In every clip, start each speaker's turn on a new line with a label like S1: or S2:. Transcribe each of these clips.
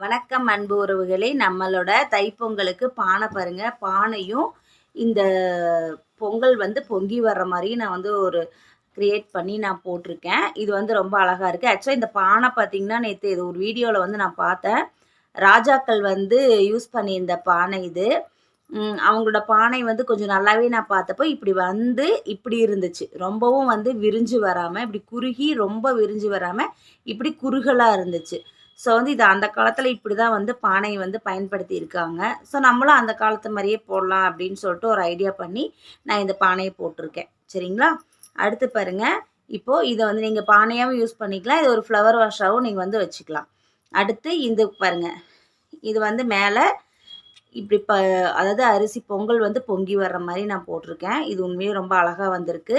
S1: வணக்கம் அன்பு உறவுகளே. நம்மளோட தைப்பொங்கலுக்கு பானை பாருங்க. பானையும் இந்த பொங்கல் பொங்கி வர்ற மாரி நான் ஒரு கிரியேட் பண்ணி நான் போட்டிருக்கேன். இது ரொம்ப அழகா இருக்கு. ஆக்சுவலா இந்த பானை பார்த்தீங்கன்னா, நேத்து இது ஒரு வீடியோல நான் பார்த்தேன். ராஜாக்கள் யூஸ் பண்ணியிருந்த பானை இது. அவங்களோட பானை கொஞ்சம் நல்லாவே நான் பார்த்தப்போ, இப்படி இருந்துச்சு. ரொம்பவும் விரிஞ்சு வராம, இப்படி குறுகி ரொம்ப விரிஞ்சு வராம, இப்படி குறுகலா இருந்துச்சு. ஸோ இது அந்த காலத்துல இப்படிதான் பானை பயன்படுத்தி இருக்காங்க. ஸோ நம்மளும் அந்த காலத்து மாரியே போடலாம் அப்படின்னு சொல்லிட்டு ஒரு ஐடியா பண்ணி, நான் இந்த பானைய போட்டிருக்கேன். சரிங்களா? அடுத்து பாருங்க. இப்போ இத நீங்க பானையாவும் யூஸ் பண்ணிக்கலாம். இது ஒரு ஃப்ளவர் வாஷாவும் நீங்க வச்சுக்கலாம். அடுத்து இந்த பாருங்க. இது மேல இப்படி அதாவது அரிசி பொங்கல் பொங்கி வர்ற மாரி நான் போட்டிருக்கேன். இது உண்மையே ரொம்ப அழகா வந்திருக்கு.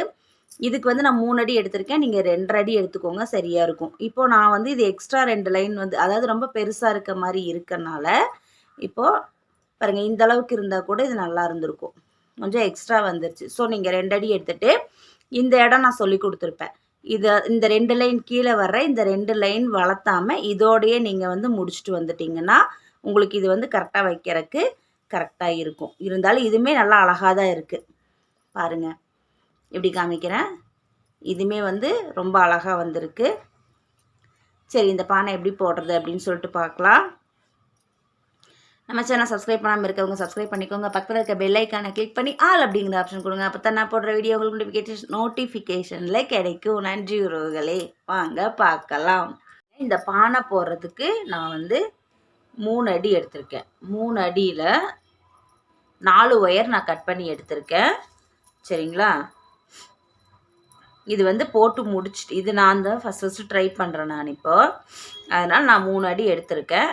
S1: இதுக்கு நான் 3 அடி எடுத்திருக்கேன். நீங்க 2 அடி எடுத்துக்கோங்க. சரியா இருக்கும். இப்போ நான் இது எக்ஸ்ட்ரா 2 லைன் அதாவது ரொம்ப பெருசா இருக்க மாரி இருக்கனால, இப்போ பாருங்க இந்த அளவுக்கு இருந்தா கூட இது நல்லா இருந்திருக்கும். கொஞ்சம் எக்ஸ்ட்ரா வந்துருச்சு. ஸோ நீங்க 2 அடி எடுத்துட்டு, இந்த இடம் நான் சொல்லிக் குடுத்துருப்பேன். இந்த 2 லைன் கீழ வர்ற இந்த 2 லைன் வளர்த்தாம, இதோடயே நீங்க முடிச்சுட்டு வந்துட்டீங்கன்னா, உங்களுக்கு இது கரெக்ட்டா வைக்கிறக்கு கரெக்ட்டா இருக்கும். இருந்தாலும் இதுவுமே நல்லா அழகா தான் இருக்கு. பாருங்க. எப்படி காமிக்கிறேன். இதுவுமே ரொம்ப அழகா வந்திருக்கு. சரி இந்த பானை எப்படி போடுறது அப்படின்னு சொல்லிட்டு பார்க்கலாம். நம்ம சேனல் சப்ஸ்கிரைப் பண்ணாமல் இருக்கவங்க சப்ஸ்கிரைப் பண்ணிக்கோங்க. பக்கத்தில் இருக்க பெல் ஐக்கானை கிளிக் பண்ணி ஆல் அப்படிங்கிற ஆப்ஷன் கொடுங்க. அப்போ தான் நான் போடுற வீடியோ உங்களுக்கு நோட்டிஃபிகேஷனில் கிடைக்கும். நன்றி உறவுகளே. வாங்க பார்க்கலாம். இந்த பானை போடுறதுக்கு நான் 3 அடி எடுத்திருக்கேன். 3 அடியில் 4 ஒயர் நான் கட் பண்ணி எடுத்திருக்கேன். சரிங்களா? இது போட்டு முடிச்சுட்டு இது நான் தான் ஃபஸ்ட்டு ட்ரை பண்ணுறேன் நான் இப்போ. அதனால் நான் 3 அடி எடுத்திருக்கேன்.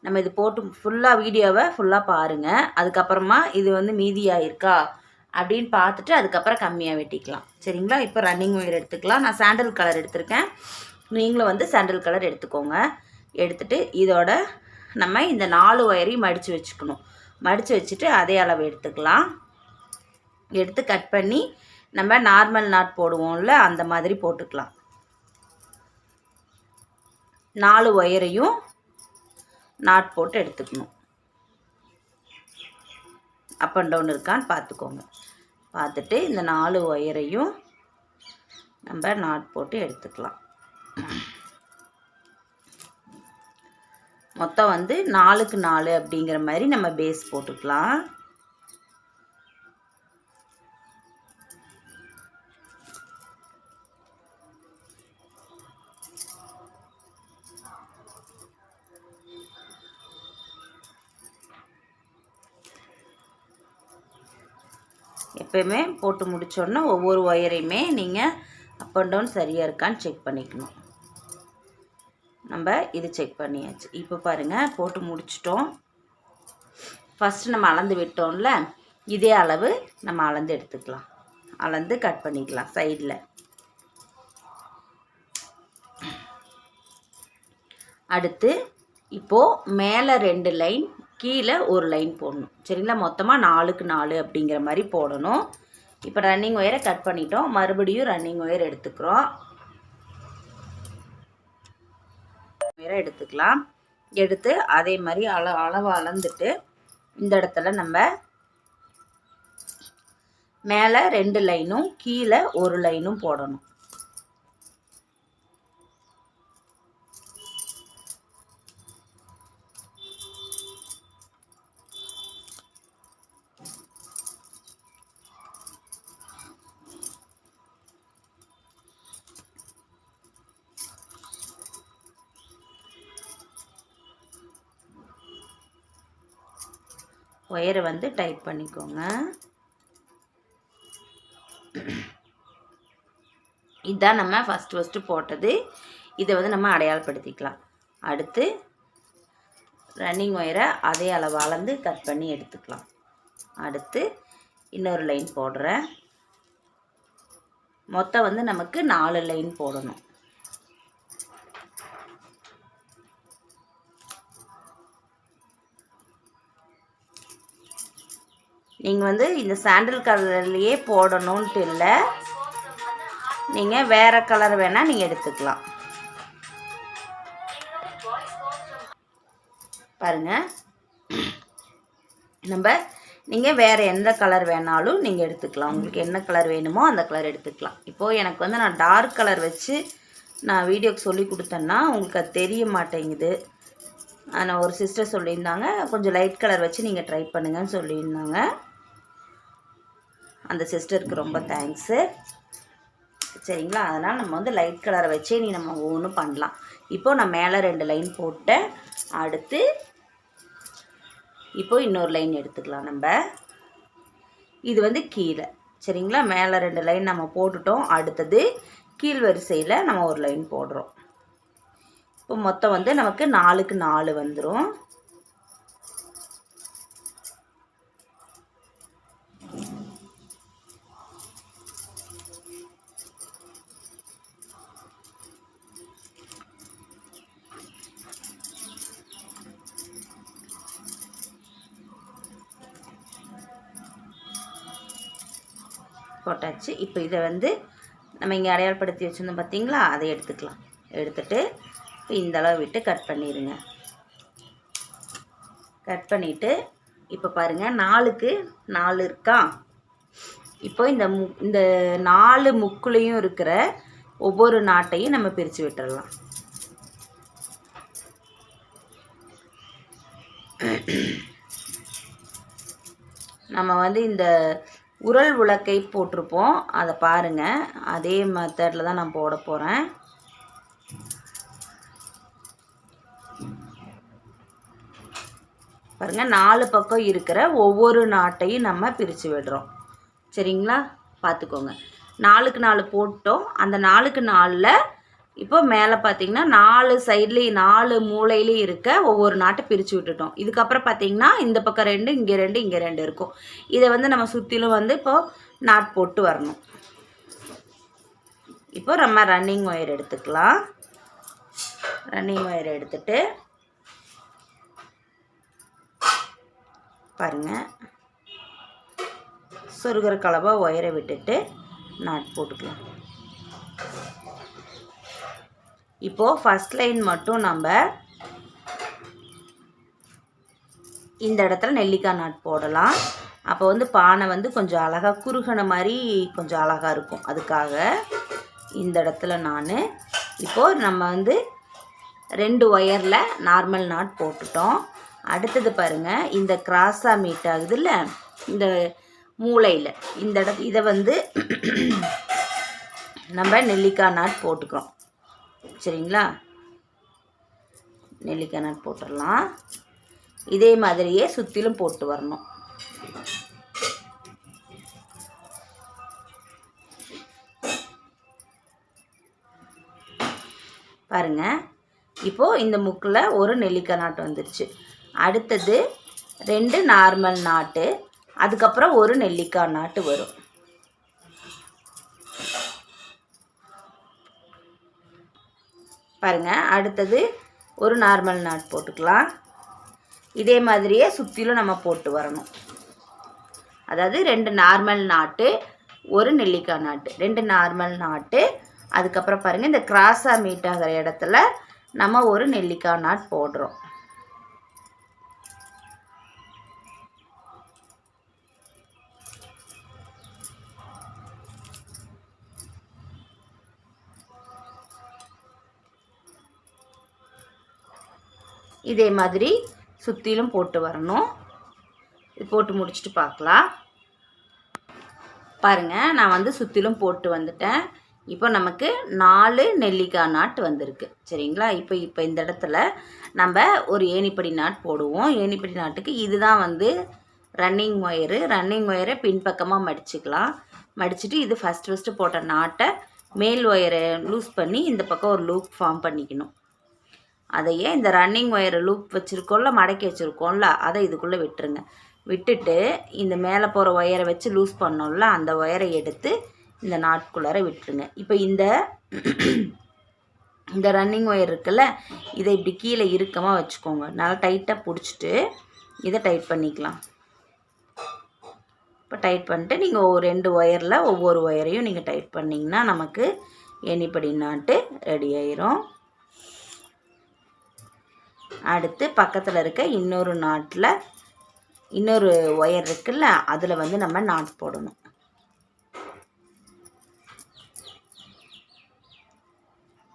S1: நம்ம இது போட்டு ஃபுல்லாக வீடியோவை ஃபுல்லாக பாருங்கள். அதுக்கப்புறமா இது மீதியாக இருக்கா அப்படின்னு பார்த்துட்டு அதுக்கப்புறம் கம்மியாக வெட்டிக்கலாம். சரிங்களா? இப்போ ரன்னிங் ஒயர் எடுத்துக்கலாம். நான் சாண்டல் கலர் எடுத்திருக்கேன். நீங்களும் சாண்டல் கலர் எடுத்துக்கோங்க. எடுத்துகிட்டு இதோட நம்ம இந்த 4 ஒயரையும் மடித்து வச்சுக்கணும். மடித்து வச்சுட்டு அதே அளவு எடுத்துக்கலாம். எடுத்து கட் பண்ணி நம்ம நார்மல் நாட் போடுவோம்ல அந்த மாதிரி போட்டுக்கலாம். 4 ஒயரையும் நாட் போட்டு எடுத்துக்கணும். அப் அண்ட் டவுன் இருக்கான்னு பார்த்துக்கோங்க. பார்த்துட்டு இந்த 4 ஒயரையும் நம்ம நாட் போட்டு எடுத்துக்கலாம். மொத்தம் 4க்கு 4 அப்படிங்கிற மாதிரி நம்ம பேஸ் போட்டுக்கலாம். எப்பயுமே போட்டு முடிச்சோன்னா ஒவ்வொரு ஒயரையுமே நீங்கள் அப் அண்ட் டவுன் சரியாக இருக்கான்னு செக் பண்ணிக்கணும். நம்ம இது செக் பண்ணியாச்சு. இப்போ பாருங்கள் போட்டு முடிச்சிட்டோம். ஃபஸ்ட்டு நம்ம அளந்து விட்டோம்ல, இதே அளவு நம்ம அளந்து எடுத்துக்கலாம். அளந்து கட் பண்ணிக்கலாம் சைடில். அடுத்து இப்போது மேலே 2 லைன் கீழே ஒரு லைன் போடணும். சரிங்களா? மொத்தமாக 4க்கு 4 அப்படிங்கிற மாதிரி போடணும். இப்போ ரன்னிங் ஒயரை கட் பண்ணிட்டோம். மறுபடியும் ரன்னிங் ஒயர் எடுத்துக்கிறோம். ஒயரை எடுத்துக்கலாம். எடுத்து அதே மாதிரி அளவு அளந்துட்டு இந்த இடத்துல நம்ம மேலே 2 லைனும் கீழே ஒரு லைனும் போடணும். ஒயரை டைட் பண்ணிக்கோங்க. இதுதான் நம்ம ஃபஸ்ட்டு போட்டது. இதை நம்ம அடையாளப்படுத்திக்கலாம். அடுத்து ரன்னிங் ஒயரை அதே அளவு அளந்து கட் பண்ணி எடுத்துக்கலாம். அடுத்து இன்னொரு லைன் போடுறேன். மொத்தம் நமக்கு 4 லைன் போடணும். நீங்கள் இந்த சாண்டல் கலர்லேயே போடணுன்ட்டு இல்லை. நீங்கள் வேறு கலர் வேணால் நீங்கள் எடுத்துக்கலாம். பாருங்கள். நீங்கள் வேறு எந்த கலர் வேணாலும் நீங்கள் எடுத்துக்கலாம். உங்களுக்கு என்ன கலர் வேணுமோ அந்த கலர் எடுத்துக்கலாம். இப்போது எனக்கு வந்து நான் டார்க் கலர் வச்சு நான் வீடியோக்கு சொல்லி கொடுத்தேன்னா உங்களுக்கு அது தெரிய மாட்டேங்குது. ஆனால் ஒரு சிஸ்டர் சொல்லியிருந்தாங்க, கொஞ்சம் லைட் கலர் வச்சு நீங்கள் ட்ரை பண்ணுங்கன்னு சொல்லியிருந்தாங்க. அந்த சிஸ்டருக்கு ரொம்ப தேங்க்ஸு. சரிங்களா? அதனால் நம்ம வந்து லைட் கலரை வச்சே நம்ம ஒவ்வொன்றும் பண்ணலாம். இப்போது நான் மேலே 2 லைன் போட்டேன். அடுத்து இப்போது இன்னொரு லைன் எடுத்துக்கலாம். இது வந்து கீழே. சரிங்களா? மேலே 2 லைன் நம்ம போட்டுட்டோம். அடுத்தது கீழ் வரிசையில் நம்ம ஒரு லைன் போடுறோம். இப்போ மொத்தம் வந்து நமக்கு 4க்கு 4 வந்துடும். போட்டாச்சு. இப்போ இதை வந்து நம்ம இங்கே அடையாளப்படுத்தி வச்சுருந்தோம் பார்த்தீங்களா, அதை எடுத்துக்கலாம். எடுத்துட்டு இப்போ இந்த அளவு விட்டு கட் பண்ணிடுங்க. கட் பண்ணிவிட்டு இப்போ பாருங்கள் 4க்கு 4 இருக்கா. இப்போ இந்த 4 முக்குலையும் இருக்கிற ஒவ்வொரு நாட்டையும் நம்ம பிரித்து விட்டுடலாம். நம்ம வந்து இந்த உரல் உலக்கை போட்டிருப்போம், அதை பாருங்கள். அதே மெத்தடில் தான் நான் போட போகிறேன். பாருங்கள், 4 பக்கம் இருக்கிற ஒவ்வொரு நாட்டையும் நம்ம பிரித்து விடுறோம். சரிங்களா? பார்த்துக்கோங்க. 4க்கு 4 போட்டோம். அந்த 4க்கு 4ல் இப்போ மேலே பார்த்தீங்கன்னா 4 சைட்லேயும் 4 மூலையிலையும் இருக்க ஒவ்வொரு நாட்டை பிரித்து விட்டுட்டோம். இதுக்கப்புறம் பார்த்தீங்கன்னா இந்த பக்கம் 2, இங்கே 2, இங்கே 2 இருக்கும். இதை வந்து நம்ம சுற்றிலும் வந்து இப்போது நாட் போட்டு வரணும். இப்போ நம்ம ரன்னிங் ஒயர் எடுத்துக்கலாம். ரன்னிங் ஒயர் எடுத்துட்டு பாருங்கள், சொருகிற கலவாக ஒயரை விட்டுட்டு நாட் போட்டுக்கலாம். இப்போது ஃபஸ்ட் லைன் மட்டும் நம்ம இந்த இடத்துல நெல்லிக்காய் நாட் போடலாம். அப்போ வந்து பானை வந்து கொஞ்சம் அழகாக குறுகின மாதிரி கொஞ்சம் அழகாக இருக்கும். அதுக்காக இந்த இடத்துல நான் இப்போது நம்ம வந்து 2 ஒயரில் நார்மல் நாட் போட்டுட்டோம். அடுத்தது பாருங்கள், இந்த கிராஸாக மீட் ஆகுதுல்ல இந்த மூளையில், இந்த இதை வந்து நம்ம நெல்லிக்காய் நாட் போட்டுக்கிறோம். சரிங்களா? நெல்லிக்காய் நாட் போட்டுடலாம். இதே மாதிரியே சுற்றிலும் போட்டு வரணும். பாருங்கள், இப்போது இந்த முக்கில் ஒரு நெல்லிக்காய் நாட்டு வந்துருச்சு. அடுத்தது 2 நார்மல் நாட்டு, அதுக்கப்புறம் ஒரு நெல்லிக்காய் நாட்டு வரும். பாருங்கள், அடுத்தது ஒரு நார்மல் நாட் போட்டுக்கலாம். இதே மாதிரியே சுற்றிலும் நம்ம போட்டு வரணும். அதாவது 2 நார்மல் நாட்டு, ஒரு நெல்லிக்காய் நாட்டு, 2 நார்மல் நாட்டு, அதுக்கப்புறம் பாருங்கள் இந்த கிராஸாக மீட் ஆகிற இடத்துல நம்ம ஒரு நெல்லிக்காய் நாட் போடுறோம். இதே மாதிரி சுற்றிலும் போட்டு வரணும். இது போட்டு முடிச்சுட்டு பார்க்கலாம். பாருங்கள், நான் வந்து சுற்றிலும் போட்டு வந்துட்டேன். இப்போ நமக்கு 4 நெல்லிக்காய் நாட் வந்திருக்கு. சரிங்களா? இப்போ இந்த இடத்துல நம்ம ஒரு ஏணிப்படி நாட் போடுவோம். ஏணிப்படி நாட்டுக்கு இதுதான் வந்து ரன்னிங் ஒயரு. ரன்னிங் ஒயரை பின்பக்கமாக மடிச்சுக்கலாம். மடிச்சுட்டு இது ஃபஸ்ட்டு போட்ட நாட்டை மேல் ஒயரை லூஸ் பண்ணி இந்த பக்கம் ஒரு லூப் ஃபார்ம் பண்ணிக்கணும். அதையே இந்த ரன்னிங் ஒயரை லூப் வச்சுருக்கோம்ல, மடக்கி வச்சுருக்கோம்ல, அதை இதுக்குள்ளே விட்டுருங்க. விட்டுட்டு இந்த மேலே போகிற ஒயரை வச்சு லூஸ் பண்ணோம்ல, அந்த ஒயரை எடுத்து இந்த நாட்குள்ளார விட்டுருங்க. இப்போ இந்த ரன்னிங் ஒயர் இருக்குல்ல, இதை இப்படி கீழே இறுக்கமாக வச்சுக்கோங்க. நல்லா டைட்டாக பிடிச்சிட்டு இதை டைட் பண்ணிக்கலாம். இப்போ டைட் பண்ணிட்டு நீங்கள் 2 ஒயரில் ஒவ்வொரு ஒயரையும் நீங்கள் டைட் பண்ணிங்கன்னா நமக்கு ஏணிப்படி நாட்டு ரெடி ஆயிரும். அடுத்து பக்கத்தில் இருக்க இன்னொரு நாட்டில் இன்னொரு ஒயர் இருக்குல்ல, அதில் வந்து நம்ம நாட் போடணும்.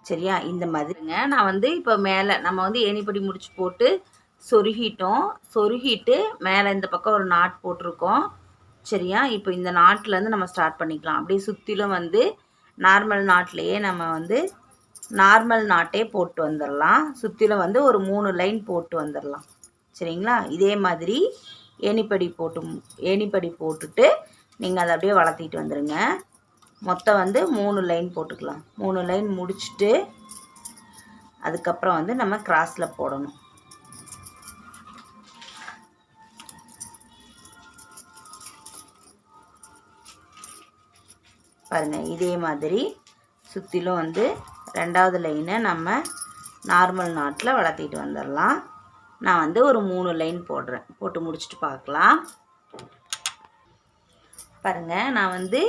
S1: சரியா? இந்த மாதிரிங்க. நான் வந்து இப்போ மேலே நம்ம வந்து ஏணிப்படி முடிச்சு போட்டு சொருகிட்டோம். சொருகிட்டு மேலே இந்த பக்கம் ஒரு நாட் போட்டிருக்கோம். சரியா? இப்போ இந்த நாட்லேருந்து நம்ம ஸ்டார்ட் பண்ணிக்கலாம். அப்படியே சுற்றிலும் வந்து நார்மல் நாட்லேயே நம்ம வந்து நார்மல் நாட்டே போட்டு வந்துடலாம். சுற்றிலும் வந்து ஒரு 3 லைன் போட்டு வந்துடலாம். சரிங்களா? இதே மாதிரி ஏணிப்படி போட்டுட்டு நீங்கள் அதை அப்படியே வளர்த்திட்டு வந்துடுங்க. மொத்தம் வந்து 3 லைன் போட்டுக்கலாம். 3 லைன் முடிச்சுட்டு அதுக்கப்புறம் வந்து நம்ம கிராஸில் போடணும். பாருங்கள், இதே மாதிரி சுற்றிலும் வந்து 2வது லைனை நம்ம நார்மல் நாட்டில் வளர்த்திட்டு வந்துடலாம். நான் வந்து ஒரு 3 லைன் போடுறேன். போட்டு முடிச்சுட்டு பார்க்கலாம். பாருங்கள், நான் வந்து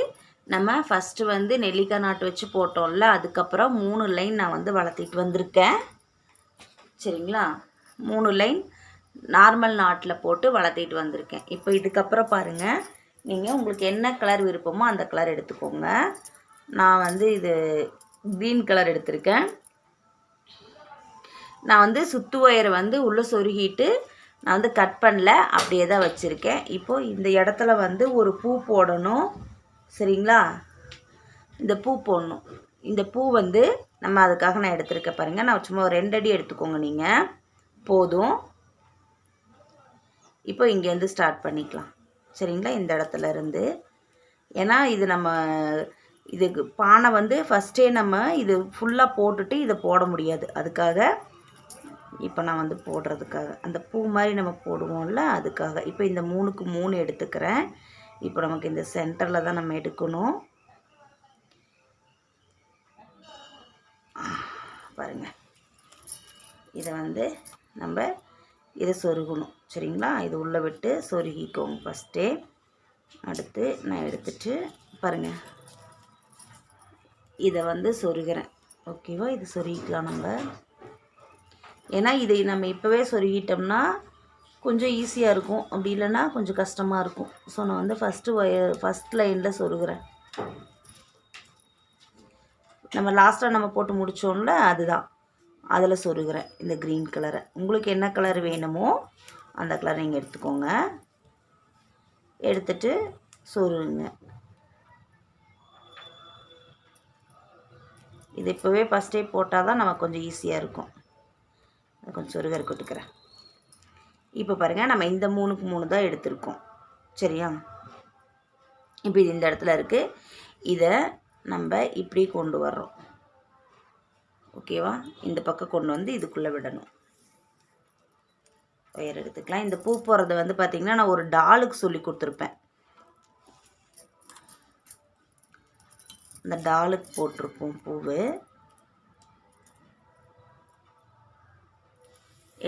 S1: நம்ம ஃபஸ்ட்டு வந்து நெல்லிக்காய் நாட்டு வச்சு போட்டோம்ல, அதுக்கப்புறம் 3 லைன் நான் வந்து வளர்த்திட்டு வந்திருக்கேன். சரிங்களா? 3 லைன் நார்மல் நாட்டில் போட்டு வளர்த்திட்டு வந்திருக்கேன். இப்போ இதுக்கப்புறம் பாருங்கள், நீங்கள் உங்களுக்கு என்ன கலர் விருப்பமோ அந்த கலர் எடுத்துக்கோங்க. நான் வந்து இது க்ரீன் கலர் எடுத்திருக்கேன். நான் வந்து சுத்து ஒயரை வந்து உள்ளே சொருகிட்டு நான் வந்து கட் பண்ணல, அப்படியே தான் வச்சுருக்கேன். இப்போது இந்த இடத்துல வந்து ஒரு பூ போடணும். சரிங்களா? இந்த பூ போடணும். இந்த பூ வந்து நம்ம அதுக்காக நான் எடுத்துருக்கேன். பாருங்கள், நான் சும்மா ஒரு 2 அடி எடுத்துக்கோங்க நீங்கள், போதும். இப்போ இங்கேருந்து ஸ்டார்ட் பண்ணிக்கலாம். சரிங்களா? இந்த இடத்துல இருந்து, ஏன்னா இது நம்ம இதுக்கு பானை வந்து ஃபஸ்ட்டே நம்ம இது ஃபுல்லாக போட்டுட்டு இதை போட முடியாது. அதுக்காக இப்போ நான் வந்து போடுறதுக்காக அந்த பூ மாதிரி நம்ம போடுவோம்ல, அதுக்காக இப்போ இந்த 3க்கு 3 எடுத்துக்கிறேன். இப்போ நமக்கு இந்த சென்டரில் தான் நம்ம எடுக்கணும். பாருங்கள், இதை வந்து நம்ம இதை சொருகணும். சரிங்களா? இது உள்ளே விட்டு சொருகிக்கோங்க ஃபஸ்ட்டே. அடுத்து நான் எடுத்துட்டு பாருங்கள், இதை வந்து சொருகிறேன். ஓகேவா? இது சொருகிக்கலாம் நம்ம. ஏன்னா இதை நம்ம இப்போவே சொருகிட்டோம்னா கொஞ்சம் ஈஸியாக இருக்கும், அப்படி இல்லைன்னா கொஞ்சம் கஷ்டமாக இருக்கும். ஸோ நான் வந்து ஃபஸ்ட் லைனில் சொருகிறேன். நம்ம லாஸ்ட்டாக நம்ம போட்டு முடித்தோம்ல, அதுதான் அதில் சொருகிறேன் இந்த க்ரீன் கலரை. உங்களுக்கு என்ன கலர் வேணுமோ அந்த கலர் நீங்கள் எடுத்துக்கோங்க. எடுத்துட்டு சொருகுங்க. இது இப்போவே ஃபஸ்ட்டே போட்டால் தான் நமக்கு கொஞ்சம் ஈஸியாக இருக்கும். அது கொஞ்சம் சொருகரை கொட்டுக்கிறேன். இப்போ பாருங்கள், நம்ம இந்த 3க்கு 3 தான் எடுத்திருக்கோம். சரியா? இப்போ இது இந்த இடத்துல இருக்குது. இதை நம்ம இப்படி கொண்டு வர்றோம். ஓகேவா? இந்த பக்கம் கொண்டு வந்து இதுக்குள்ளே விடணும். ஒயர் எடுத்துக்கலாம். இந்த பூ போடுறது வந்து பார்த்திங்கன்னா நான் ஒரு டாலுக்கு சொல்லி கொடுத்துருப்பேன். இந்த டாலுக்கு போட்டிருப்போம் பூவு.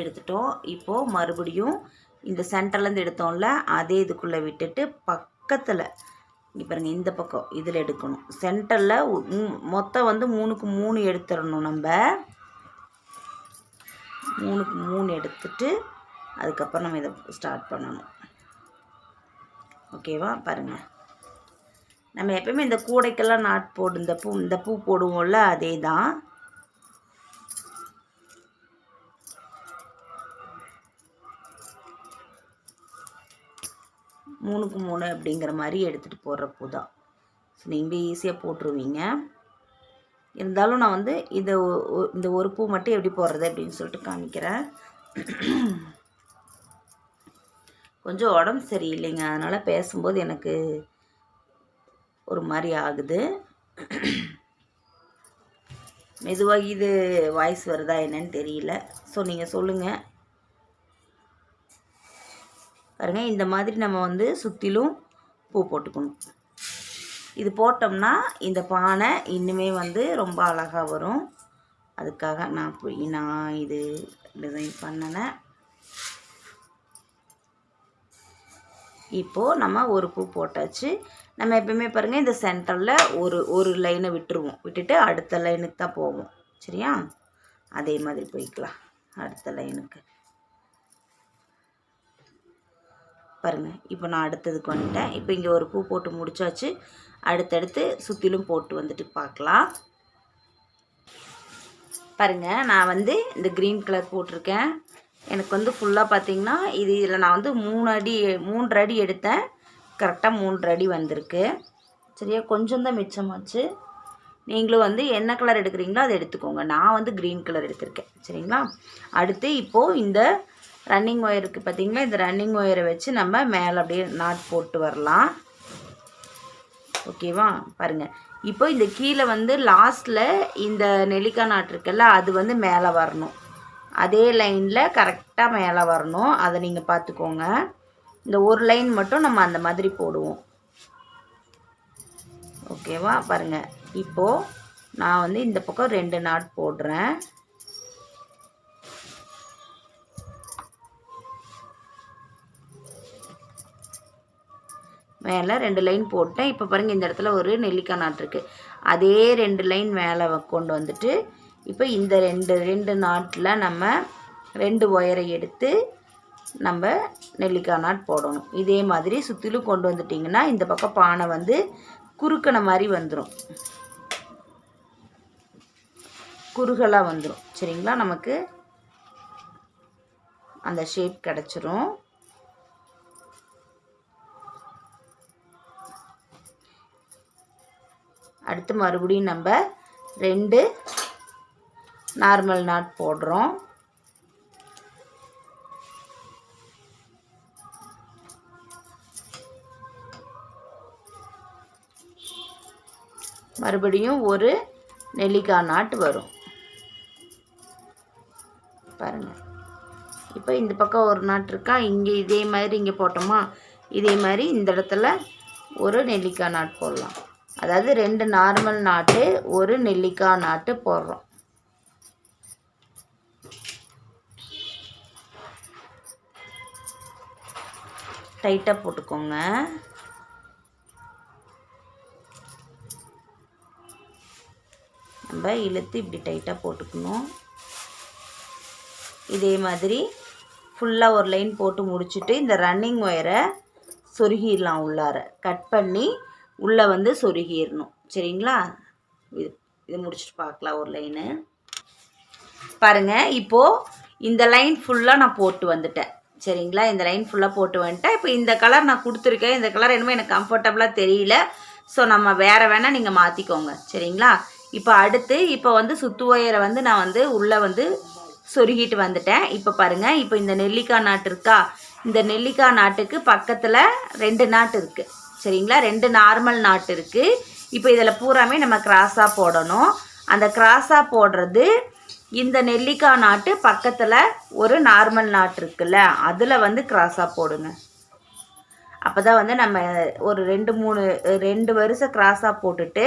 S1: எடுத்துட்டோம். இப்போது மறுபடியும் இந்த சென்டர்லேருந்து எடுத்தோம்ல, அதே இதுக்குள்ளே விட்டுட்டு பக்கத்தில் இங்கே பாருங்கள், இந்த பக்கம் இதில் எடுக்கணும். சென்டரில் மொத்தம் வந்து 3க்கு 3 எடுத்துடணும். நம்ம 3க்கு 3 எடுத்துட்டு அதுக்கப்புறம் நம்ம இதை ஸ்டார்ட் பண்ணணும். ஓகேவா? பாருங்கள், நம்ம எப்பயுமே இந்த கூடைக்கெல்லாம் நாட் போடு இந்த பூ போடுவோம்ல, அதே தான். மூணுக்கு 3 அப்படிங்கிற மாதிரி எடுத்துகிட்டு போடுற பூ தான். ஸோ நீங்கள் ஈஸியாக போட்டுருவீங்க. இருந்தாலும் நான் வந்து இந்த ஒரு பூ மட்டும் எப்படி போடுறது அப்படின்னு சொல்லிட்டு காமிக்கிறேன். கொஞ்சம் உடம்பு சரியில்லைங்க, அதனால் பேசும்போது எனக்கு ஒரு மாதிரி ஆகுது. மெதுவாக இது வாய்ஸ் வருதா என்னன்னு தெரியல. ஸோ நீங்கள் சொல்லுங்கள். பாருங்கள், இந்த மாதிரி நம்ம வந்து சுற்றிலும் பூ போட்டுக்கணும். இது போட்டோம்னா இந்த பானை இன்னுமே வந்து ரொம்ப அழகாக வரும். அதுக்காக நான் இது டிசைன் பண்ணினேன். இப்போது நம்ம ஒரு பூ போட்டாச்சு. நம்ம எப்பவுமே பாருங்கள், இந்த சென்டரில் ஒரு லைனை விட்டுருவோம். விட்டுட்டு அடுத்த லைனுக்கு தான் போவோம். சரியா? அதே மாதிரி போய்க்கலாம். அடுத்த லைனுக்கு பாருங்கள். இப்போ நான் அடுத்ததுக்கு வந்துட்டேன். இப்போ இங்கே ஒரு பூ போட்டு முடிச்சாச்சு. அடுத்தடுத்து சுற்றிலும் போட்டு வந்துட்டு பார்க்கலாம். பாருங்கள், நான் வந்து இந்த க்ரீன் கலர் போட்டிருக்கேன். எனக்கு வந்து ஃபுல்லாக பார்த்திங்கன்னா இதில் நான் வந்து 3 அடி எடுத்தேன். கரெக்டாக 3 அடி வந்திருக்கு. சரியா, கொஞ்சம் தான் மிச்சமாச்சு. நீங்களும் வந்து என்ன கலர் எடுக்கிறீங்களோ அதை எடுத்துக்கோங்க. நான் வந்து க்ரீன் கலர் எடுத்திருக்கேன். சரிங்களா, அடுத்து இப்போது இந்த ரன்னிங் ஒயருக்கு பார்த்திங்களா, இந்த ரன்னிங் ஒயரை வச்சு நம்ம மேலே அப்படியே நாட் போட்டு வரலாம். ஓகேவா, பாருங்கள். இப்போ இந்த கீழே வந்து லாஸ்ட்டில் இந்த நெல்லிக்காய் நாட் இருக்குல்ல, அது வந்து மேலே வரணும். அதே லைனில் கரெக்டாக மேலே வரணும். அதை நீங்கள் பார்த்துக்கோங்க. இந்த ஒரு லைன் மட்டும் நம்ம அந்த மாதிரி போடுவோம். ஓகேவா, பாருங்கள். இப்போது நான் வந்து இந்த பக்கம் 2 நாட் போடுறேன். மேலே 2 லைன் போட்டேன். இப்போ பாருங்கள், இந்த இடத்துல ஒரு நெல்லிக்காய் நாட் இருக்குது. அதே 2 லைன் மேலே கொண்டு வந்துட்டு இப்போ இந்த ரெண்டு நாட்டில் நம்ம 2 ஒயரை எடுத்து நம்ம நெல்லிக்காய் நாட் போடணும். இதே மாதிரி சுற்றிலும் கொண்டு வந்துட்டிங்கன்னா இந்த பக்கம் பானை வந்து குறுக்கண மாதிரி வந்துடும், குறுகலாக வந்துடும். சரிங்களா, நமக்கு அந்த ஷேப் கிடச்சிரும். அடுத்து மறுபடியும் நம்ம 2 நார்மல் நாட் போடுறோம். மறுபடியும் ஒரு நெல்லிக்காய் நாட் வரும். பாருங்கள், இப்போ இந்த பக்கம் ஒரு நாட் இருக்கா, இங்கே இதே மாதிரி இங்கே போட்டோமா, இதே மாதிரி இந்த இடத்துல ஒரு நெல்லிக்காய் நாட் போடலாம். அதாவது 2 நார்மல் நாட்டு, ஒரு நெல்லிக்காய் நாட்டு போடுறோம். டைட்டாக போட்டுக்கோங்க. நம்ம இழுத்து இப்படி டைட்டாக போட்டுக்கணும். இதே மாதிரி ஃபுல்லாக ஒரு லைன் போட்டு முடிச்சுட்டு இந்த ரன்னிங் ஒயரை சொருகிடலாம். உள்ளார கட் பண்ணி உள்ளே வந்து சொருகிடணும். சரிங்களா, இது முடிச்சுட்டு பார்க்கலாம். ஒரு லைனு பாருங்கள். இப்போது இந்த லைன் ஃபுல்லாக நான் போட்டு வந்துட்டேன். சரிங்களா, இந்த லைன் ஃபுல்லாக போட்டு வந்துட்டேன். இப்போ இந்த கலர் நான் கொடுத்துருக்கேன். இந்த கலர் என்னமோ எனக்கு கம்ஃபர்டபுளாக தெரியல. ஸோ நம்ம வேறு வேணால் நீங்கள் மாற்றிக்கோங்க. சரிங்களா, இப்போ அடுத்து இப்போ வந்து சுத்து ஒயரை வந்து நான் வந்து உள்ளே வந்து சொருகிட்டு வந்துட்டேன். இப்போ பாருங்கள், இப்போ இந்த நெல்லிக்காய் நாட்டு இருக்கா, இந்த நெல்லிக்காய் நாட்டுக்கு பக்கத்தில் 2 நாட்டு இருக்குது. சரிங்களா, 2 நார்மல் நாட்டு இருக்குது. இப்போ இதில் பூராமே நம்ம கிராஸாக போடணும். அந்த கிராஸாக போடுறது இந்த நெல்லிக்காய் நாட்டு பக்கத்தில் ஒரு நார்மல் நாட்டு இருக்குல்ல, அதில் வந்து கிராஸாக போடுங்க. அப்போ தான் வந்து நம்ம ஒரு 2 வரிசை கிராஸாக போட்டுட்டு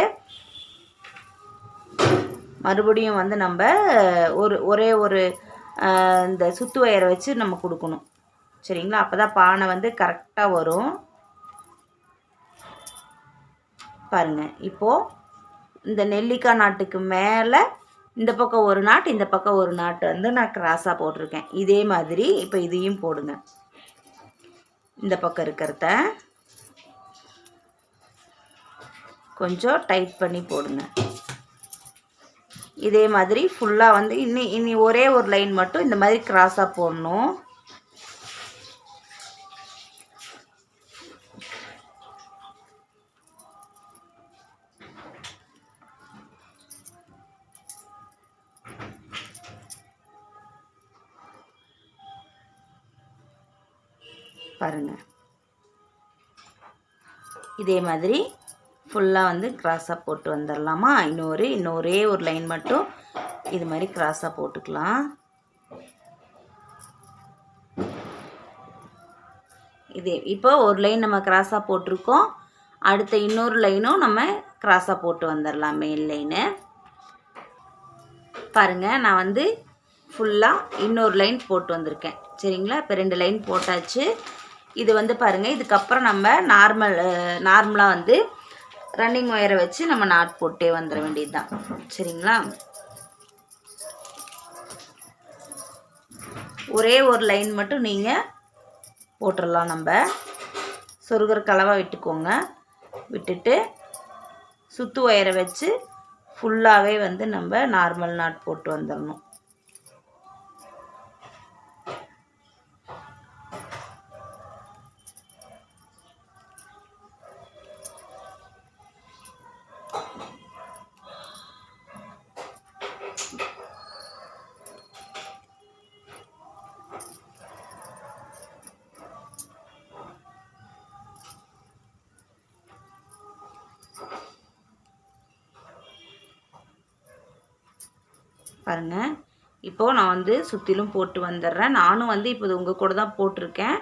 S1: மறுபடியும் வந்து நம்ம ஒரே ஒரு இந்த சுத்து வயரை வச்சு நம்ம கொடுக்கணும். சரிங்களா, அப்போ தான் பானை வந்து கரெக்டாக வரும். பாருங்கள், இப்போது இந்த நெல்லிக்காய் நாட்டுக்கு மேலே இந்த பக்கம் ஒரு நாட்டு, இந்த பக்கம் ஒரு நாட்டு வந்து நான் கிராஸாக போட்டிருக்கேன். இதே மாதிரி இப்போ இதையும் போடுங்க. இந்த பக்கம் இருக்கிறத கொஞ்சம் டைட் பண்ணி போடுங்க. இதே மாதிரி ஃபுல்லாக வந்து இனி ஒரே ஒரு லைன் மட்டும் இந்த மாதிரி கிராஸாக போடணும். பாருங்கள், இதே மாதிரி ஃபுல்லாக வந்து கிராஸாக போட்டு வந்துடலாமா. இன்னொரே ஒரு லைன் மட்டும் இது மாதிரி கிராஸாக போட்டுக்கலாம். இதே இப்போ ஒரு லைன் நம்ம கிராஸாக போட்டிருக்கோம். அடுத்த இன்னொரு லைனும் நம்ம கிராஸாக போட்டு வந்துடலாம். மெயின் லைனு பாருங்கள், நான் வந்து ஃபுல்லாக இன்னொரு லைன் போட்டு வந்திருக்கேன். சரிங்களா, இப்போ 2 லைன் போட்டாச்சு. இது வந்து பாருங்கள், இதுக்கப்புறம் நம்ம நார்மலாக வந்து ரன்னிங் ஒயரை வச்சு நம்ம நாட் போட்டே வந்துட வேண்டியது தான். சரிங்களா, ஒரே ஒரு லைன் மட்டும் நீங்கள் போட்டுடலாம். நம்ம சொருகிற கலவாக விட்டுக்கோங்க. விட்டுட்டு சுத்து ஒயரை வச்சு ஃபுல்லாகவே வந்து நம்ம நார்மல் நாட் போட்டு வந்துடணும். பாருங்கள், இப்போது நான் வந்து சுற்றிலும் போட்டு வந்துடுறேன். நானும் வந்து இப்போ உங்கள் கூட தான் போட்டிருக்கேன்.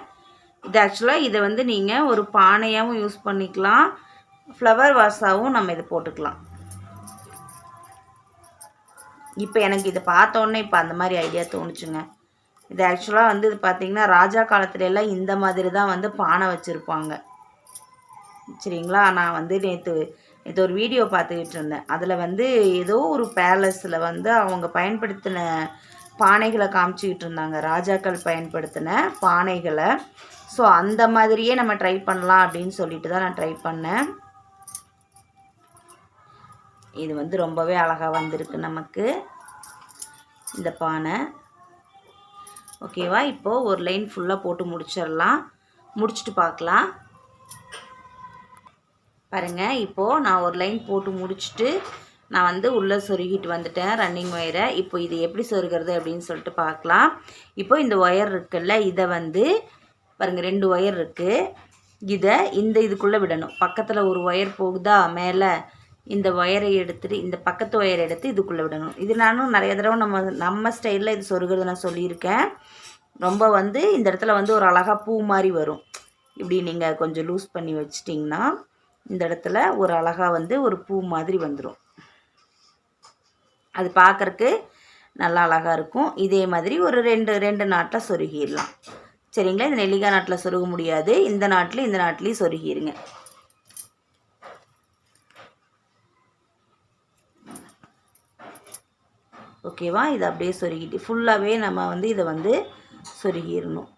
S1: இது ஆக்சுவலாக இதை வந்து நீங்கள் ஒரு பானையாகவும் யூஸ் பண்ணிக்கலாம், ஃப்ளவர் வாஸாகவும் நம்ம இதை போட்டுக்கலாம். இப்போ எனக்கு இதை பார்த்தோன்னே இப்போ அந்த மாதிரி ஐடியா தோணுச்சுங்க. இது ஆக்சுவலாக வந்து இது பார்த்திங்கன்னா ராஜா காலத்துல எல்லாம் இந்த மாதிரி தான் வந்து பானை வச்சுருப்பாங்க. சரிங்களா? நான் வந்து நேற்று ஒரு வீடியோ பார்த்துக்கிட்டு இருந்தேன். அதில் வந்து ஏதோ ஒரு பேலஸில் வந்து அவங்க பயன்படுத்தின பானைகளை காமிச்சிக்கிட்டு இருந்தாங்க, ராஜாக்கள் பயன்படுத்தின பானைகளை. ஸோ அந்த மாதிரியே நம்ம ட்ரை பண்ணலாம் அப்படின்னு சொல்லிட்டு தான் நான் ட்ரை பண்ணேன். இது வந்து ரொம்பவே அழகாக வந்திருக்கு நமக்கு இந்த பானை. ஓகேவா? இப்போது ஒரு லைன் ஃபுல்லாக போட்டு முடிச்சிடலாம். முடிச்சுட்டு பார்க்கலாம். பாருங்கள், இப்போது நான் ஒரு லைன் போட்டு முடிச்சுட்டு நான் வந்து உள்ளே சொருகிட்டு வந்துட்டேன் ரன்னிங் ஒயரை. இப்போ இது எப்படி சொருகிறது அப்படின்னு சொல்லிட்டு பார்க்கலாம். இப்போது இந்த ஒயர் இருக்குல்ல, இதை வந்து பாருங்கள் 2 ஒயர் இருக்குது. இதை இதுக்குள்ளே விடணும். பக்கத்தில் ஒரு ஒயர் போகுதா மேலே, இந்த ஒயரை எடுத்துகிட்டு இந்த பக்கத்து ஒயரை எடுத்து இதுக்குள்ளே விடணும். இது நானும் நிறைய தடவை நம்ம ஸ்டைலில் இது சொருகிறது நான் சொல்லியிருக்கேன். ரொம்ப வந்து இந்த இடத்துல வந்து ஒரு அழகாக பூ மாதிரி வரும். இப்படி நீங்கள் கொஞ்சம் லூஸ் பண்ணி வச்சிட்டிங்கன்னா இந்த இடத்துல ஒரு அழகாக வந்து ஒரு பூ மாதிரி வந்துடும். அது பார்க்குறக்கு நல்லா அழகாக இருக்கும். இதே மாதிரி ஒரு ரெண்டு நாட்டில் சொருகிடலாம். சரிங்களா? இந்த நெல்லிக்காய் நாட்டில் சொருக முடியாது, இந்த நாட்டிலையும் சொருகிடுங்க. ஓகேவா? இதை அப்படியே சொருகிட்டு ஃபுல்லாகவே நம்ம வந்து இதை வந்து சொருகிடணும்.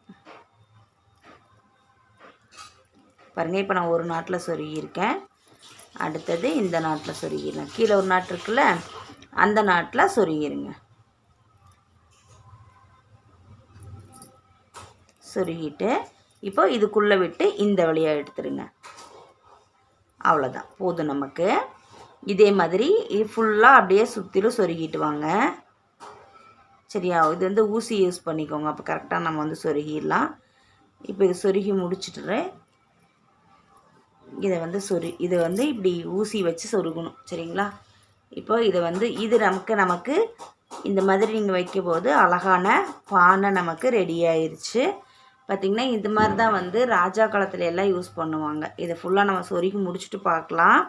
S1: பாருங்கள், இப்போ நான் ஒரு நாட்டில் சொருகியிருக்கேன். அடுத்தது இந்த நாட்டில் சொருகிடலாம். கீழே ஒரு நாட்டு இருக்குல்ல, அந்த நாட்டில் சொருகிருங்க. சொருகிட்டு இப்போ இதுக்குள்ளே விட்டு இந்த வழியாக எடுத்துருங்க. அவ்வளோதான், போதும் நமக்கு. இதே மாதிரி ஃபுல்லாக அப்படியே சுற்றிலும் சொருகிட்டு வாங்க. சரியா? இது வந்து ஊசி யூஸ் பண்ணிக்கோங்க, அப்போ கரெக்டாக நம்ம வந்து சொருகிடலாம். இப்போ இது சொருகி முடிச்சுட்டுறேன். இதை வந்து இப்படி ஊசி வச்சு சொருகணும். சரிங்களா? இப்போ இதை வந்து இது நமக்கு இந்த மாதிரி நீங்கள் வைக்கும்போது அழகான பானை நமக்கு ரெடி ஆயிடுச்சு. பார்த்திங்கன்னா இது மாதிரி தான் வந்து ராஜா காலத்துல எல்லாம் யூஸ் பண்ணுவாங்க. இதை ஃபுல்லாக நம்ம சொருகி முடிச்சுட்டு பார்க்கலாம்.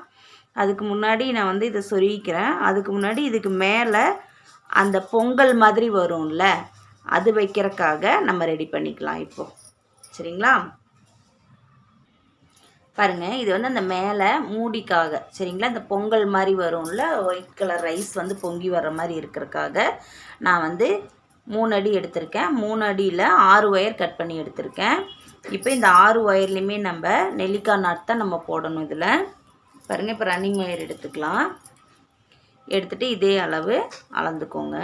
S1: அதுக்கு முன்னாடி நான் வந்து இதை சொருகிக்கிறேன். அதுக்கு முன்னாடி இதுக்கு மேலே அந்த பொங்கல் மாதிரி வரும்ல, அது வைக்கிறதுக்காக நம்ம ரெடி பண்ணிக்கலாம் இப்போது. சரிங்களா? பாருங்கள், இது வந்து அந்த மேலே மூடிக்காக, சரிங்களா, இந்த பொங்கல் மாதிரி வரும்ல, ஒயிட் கலர் ரைஸ் வந்து பொங்கி வர்ற மாதிரி இருக்கிறதுக்காக நான் வந்து 3 அடி எடுத்திருக்கேன். 3 அடியில் 6 ஒயர் கட் பண்ணி எடுத்திருக்கேன். இப்போ இந்த 6 ஒயர்லேயுமே நம்ம நெல்லிக்காய் நாட் தான் நம்ம போடணும் இதில். பாருங்கள், இப்போ ரன்னிங் ஒயர் எடுத்துக்கலாம். எடுத்துகிட்டு இதே அளவு அளந்துக்கோங்க.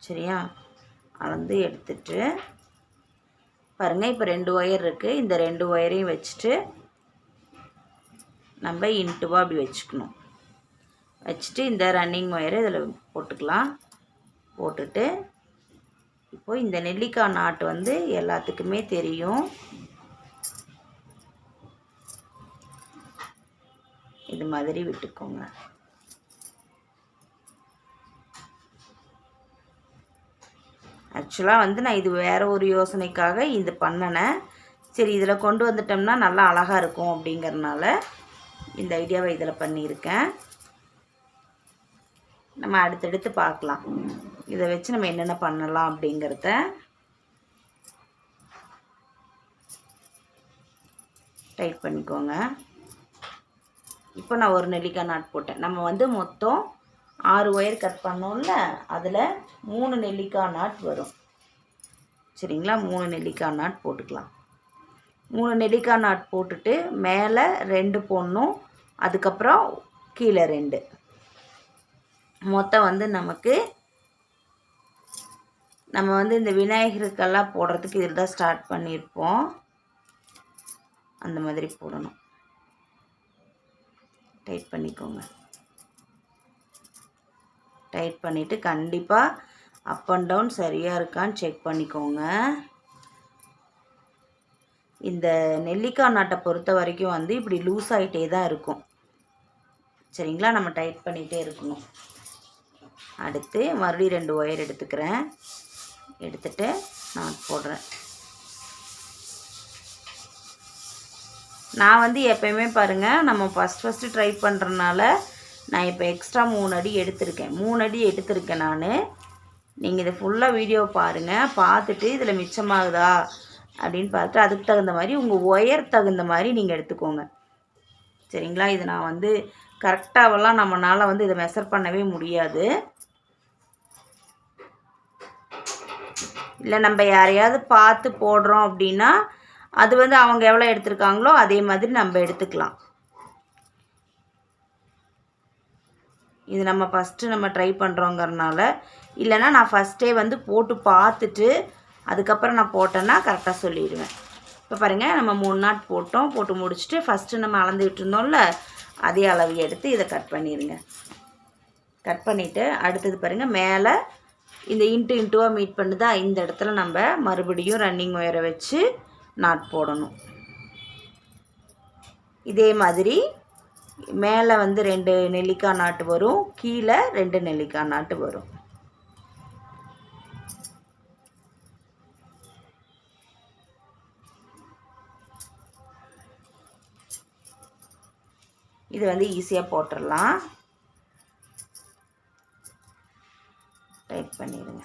S1: சரியா? அளந்து எடுத்துட்டு பாருங்கள், இப்போ 2 ஒயர் இருக்குது. இந்த 2 ஒயரையும் வச்சுட்டு நம்ம இன்ட்டுவாக அப்படி வச்சுக்கணும். வச்சுட்டு இந்த ரன்னிங் ஒயரை இதில் போட்டுக்கலாம். போட்டுட்டு இப்போது இந்த நெல்லிக்காய் நாட்டு வந்து எல்லாத்துக்குமே தெரியும். இது மாதிரி விட்டுக்கோங்க. ஆக்சுவலாக வந்து நான் இது வேறு ஒரு யோசனைக்காக இது பண்ணினேன். சரி, இதில் கொண்டு வந்துட்டோம்னா நல்லா அழகாக இருக்கும் அப்படிங்கிறதுனால இந்த ஐடியாவை இதில் பண்ணியிருக்கேன். நம்ம அடுத்தடுத்து பார்க்கலாம். இதை வச்சு நம்ம என்னென்ன பண்ணலாம் அப்படிங்கிறத. டைட் பண்ணிக்கோங்க. இப்போ நான் ஒரு நெல்லிக்காய் நாட் போட்டேன். நம்ம வந்து மொத்தம் 6 ஒயர் கட் பண்ணோம்ல, அதில் 3 நெல்லிக்காய் நாட் வரும். சரிங்களா. 3 நெல்லிக்காய் நாட் போட்டுக்கலாம். 3 நெல்லிக்காய் நாட் போட்டுட்டு மேலே 2 போடணும், அதுக்கப்புறம் கீழே 2. மொத்தம் வந்து நமக்கு நம்ம வந்து இந்த விநாயகருக்கெல்லாம் போடுறதுக்கு இதில் தான் ஸ்டார்ட் பண்ணியிருப்போம். அந்த மாதிரி போடணும். டைட் பண்ணிக்கோங்க. டைட் பண்ணிவிட்டு கண்டிப்பாக அப் அண்ட் டவுன் சரியாக இருக்கான்னு செக் பண்ணிக்கோங்க. இந்த நெல்லிக்காய் நாட்டை பொறுத்த வரைக்கும் வந்து இப்படி லூஸ் ஆகிட்டே தான் இருக்கும். சரிங்களா, நம்ம டைட் பண்ணிகிட்டே இருக்கணும். அடுத்து மறுபடியும் 2 ஒயர் எடுத்துக்கிறேன். எடுத்துகிட்டு நாட் போடுறேன். நான் வந்து எப்போயுமே பாருங்கள், நம்ம ஃபஸ்ட்டு ட்ரை பண்ணுறதுனால நான் இப்போ எக்ஸ்ட்ரா 3 அடி எடுத்திருக்கேன். 3 அடி எடுத்திருக்கேன் நான். நீங்கள் இதை ஃபுல்லாக வீடியோ பாருங்கள். பார்த்துட்டு இதில் மிச்சமாகுதா அப்படின்னு பார்த்துட்டு அதுக்கு தகுந்த மாதிரி உங்கள் ஒயர் தகுந்த மாதிரி நீங்கள் எடுத்துக்கோங்க. சரிங்களா, இது நான் வந்து கரெக்டாகவெல்லாம் நம்மளால் வந்து இதை மெஷர் பண்ணவே முடியாது. இல்லை நம்ம யாரையாவது பார்த்து போடுறோம் அப்படின்னா அது வந்து அவங்க எவ்வளோ எடுத்திருக்காங்களோ அதே மாதிரி நம்ம எடுத்துக்கலாம். இது நம்ம ஃபஸ்ட்டு நம்ம ட்ரை பண்ணுறோங்கிறனால, இல்லைனா நான் ஃபஸ்ட்டே வந்து போட்டு பார்த்துட்டு அதுக்கப்புறம் நான் போட்டேன்னா கரெக்டாக சொல்லிடுவேன். இப்போ பாருங்கள், நம்ம 3 நாட் போட்டோம். போட்டு முடிச்சுட்டு ஃபஸ்ட்டு நம்ம அளந்துக்கிட்டு இருந்தோம்ல, அதே அளவு எடுத்து இதை கட் பண்ணிடுங்க. கட் பண்ணிவிட்டு அடுத்தது பாருங்கள், மேலே இந்த இன்ட்டுவாக மீட் பண்ணுதா, இந்த இடத்துல நம்ம மறுபடியும் ரன்னிங் ஒயரை வச்சு நாட் போடணும். இதே மாதிரி மேலே வந்து 2 நெல்லிக்காய் நாட்டு வரும், கீழே 2 நெல்லிக்காய் நாட்டு வரும். இது வந்து ஈஸியாக போட்டுடலாம். டைட் பண்ணிடுங்க.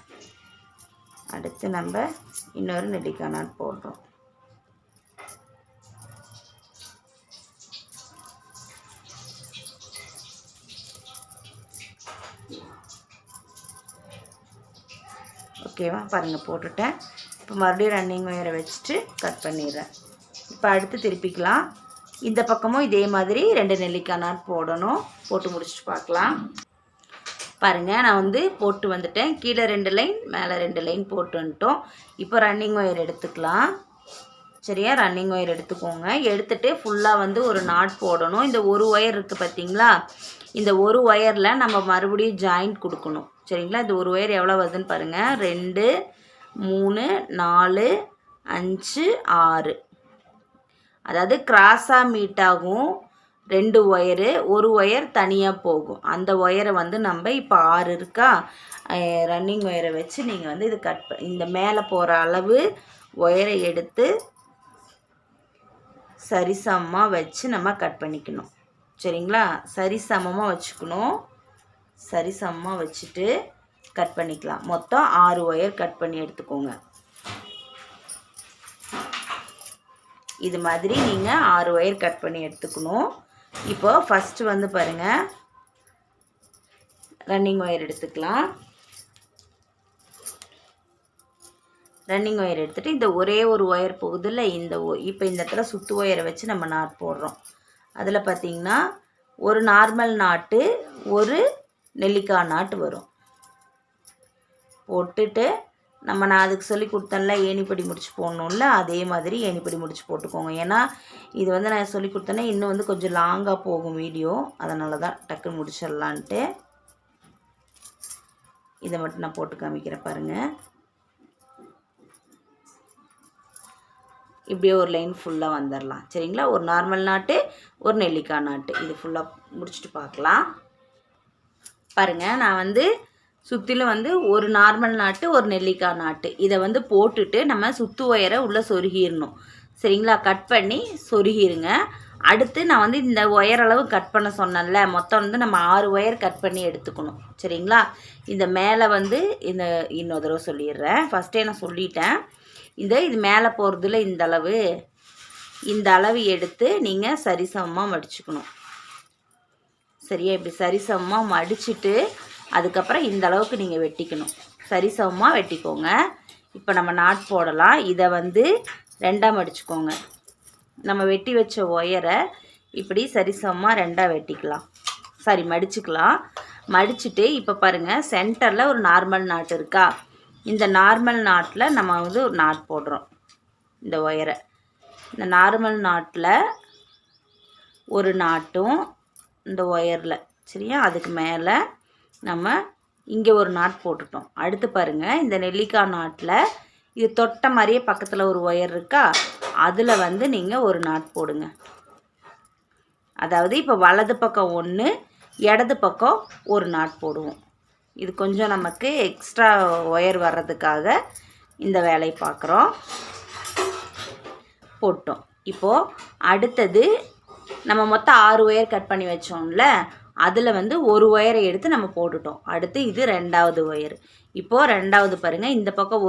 S1: அடுத்து நம்ம இன்னொரு நெல்லிக்காய் நாட் போடுறோம். ஓகேவா, பாருங்கள் போட்டுட்டேன். இப்போ மறுபடியும் ரன்னிங் ஒயரை வச்சுட்டு கட் பண்ணிடுறேன். இப்போ அடுத்து திருப்பிக்கலாம். இந்த பக்கமும் இதே மாதிரி 2 நெல்லிக்காய் நாட் போடணும். போட்டு முடிச்சுட்டு பார்க்கலாம். பாருங்கள், நான் வந்து போட்டு வந்துட்டேன். கீழே 2 லைன், மேலே 2 லைன் போட்டு வந்துட்டோம். இப்போ ரன்னிங் ஒயர் எடுத்துக்கலாம். சரியா, ரன்னிங் ஒயர் எடுத்துக்கோங்க. எடுத்துகிட்டு ஃபுல்லாக வந்து ஒரு நாட் போடணும். இந்த ஒரு ஒயர் இருக்குது பார்த்தீங்களா, இந்த ஒரு ஒயரில் நம்ம மறுபடியும் ஜாயிண்ட் கொடுக்கணும். சரிங்களா, இந்த ஒரு ஒயர் எவ்வளோ வருதுன்னு பாருங்கள். 2, 3, 4, 5, 6. அதாவது கிராஸாக மீட் ஆகும் 2 ஒயரு, ஒரு ஒயர் தனியாக போகும். அந்த ஒயரை வந்து நம்ம இப்போ 6 இருக்கா, ரன்னிங் ஒயரை வச்சு நீங்கள் வந்து இது இந்த மேலே போகிற அளவு ஒயரை எடுத்து சரிசமமாக வச்சு நம்ம கட் பண்ணிக்கணும். சரிங்களா, சரிசமமாக வச்சுக்கணும். சரிசமமாக வச்சுட்டு கட் பண்ணிக்கலாம். மொத்தம் 6 ஒயர் கட் பண்ணி எடுத்துக்கோங்க. இது மாதிரி நீங்கள் 6 ஒயர் கட் பண்ணி எடுத்துக்கணும். இப்போ ஃபஸ்ட்டு வந்து பாருங்கள், ரன்னிங் ஒயர் எடுத்துக்கலாம். ரன்னிங் ஒயர் எடுத்துகிட்டு இந்த ஒரே ஒரு ஒயர் போகுதில்ல, இப்போ இந்த இடத்துல சுத்து ஒயரை வச்சு நம்ம நாட் போடுறோம். அதில் பார்த்திங்கன்னா ஒரு நார்மல் நாட்டு, ஒரு நெல்லிக்காய் நாட்டு வரும். போட்டுட்டு நான் அதுக்கு சொல்லி கொடுத்தேன்ல ஏணிப்படி முடிச்சு போடணும்ல, அதே மாதிரி ஏணிப்படி முடிச்சு போட்டுக்கோங்க. ஏன்னா இது வந்து நான் சொல்லி கொடுத்தேன்னா இன்னும் வந்து கொஞ்சம் லாங்காக போகும் வீடியோ, அதனால தான் டக்குன்னு முடிச்சிடலான்ட்டு இதை மட்டும் நான் போட்டு காமிக்கிறேன். பாருங்கள், இப்படியே ஒரு லைன் ஃபுல்லாக வந்துடலாம். சரிங்களா, ஒரு நார்மல் நாட்டு, ஒரு நெல்லிக்காய் நாட்டு, இது ஃபுல்லாக முடிச்சுட்டு பார்க்கலாம். பாருங்கள், நான் வந்து சுற்றிலும் வந்து ஒரு நார்மல் நாட்டு, ஒரு நெல்லிக்காய் நாட்டு, இதை வந்து போட்டுட்டு நம்ம சுத்து ஒயரை உள்ளே சொருகிடணும். சரிங்களா, கட் பண்ணி சொருகிருங்க. அடுத்து நான் வந்து இந்த ஒயர் அளவு கட் பண்ண சொன்னேன்ல, மொத்தம் வந்து நம்ம 6 ஒயர் கட் பண்ணி எடுத்துக்கணும். சரிங்களா, இந்த மேலே வந்து இன்னொரு தடவை சொல்லிடுறேன், ஃபஸ்ட்டே நான் சொல்லிட்டேன். இது மேலே போகிறதுல இந்த அளவு எடுத்து நீங்கள் சரிசமமாக மடிச்சுக்கணும். சரியா, இப்படி சரிசமமாக மடிச்சுட்டு அதுக்கப்புறம் இந்த அளவுக்கு நீங்கள் வெட்டிக்கணும். சரிசமமாக வெட்டிக்கோங்க. இப்போ நம்ம நாட் போடலாம். இதை வந்து 2ஆக மடிச்சுக்கோங்க. நம்ம வெட்டி வச்ச ஒயரை இப்படி சரிசமமாக 2ஆக வெட்டிக்கலாம், மடிச்சுக்கலாம். மடிச்சுட்டு இப்போ பாருங்கள், சென்டரில் ஒரு நார்மல் நாட் இருக்கா? இந்த நார்மல் நாட்டில் நம்ம வந்து ஒரு நாட் போடுறோம். இந்த ஒயரை இந்த நார்மல் நாட்டில் ஒரு நாட்டும் இந்த ஒயரில், சரியா? அதுக்கு மேலே நம்ம இங்கே ஒரு நாட் போட்டுட்டோம். அடுத்து பாருங்கள், இந்த நெல்லிக்காய் நாட்டில் இது தொட்ட மாதிரியே பக்கத்தில் ஒரு ஒயர் இருக்கா? அதில் வந்து நீங்கள் ஒரு நாட் போடுங்க. அதாவது இப்போ வலது பக்கம் ஒன்று, இடது பக்கம் ஒரு நாட் போடுவோம். இது கொஞ்சம் நமக்கு எக்ஸ்ட்ரா ஒயர் வர்றதுக்காக இந்த வேலையை பார்க்குறோம். போட்டோம். இப்போது அடுத்தது நம்ம மொத்தம் 6 ஒயர் கட் பண்ணி வச்சோம்ல, அதில் வந்து ஒரு ஒயரை எடுத்து நம்ம போட்டுட்டோம். அடுத்து இது 2வது ஒயர். இப்போது 2வது பாருங்கள், இந்த பக்கம்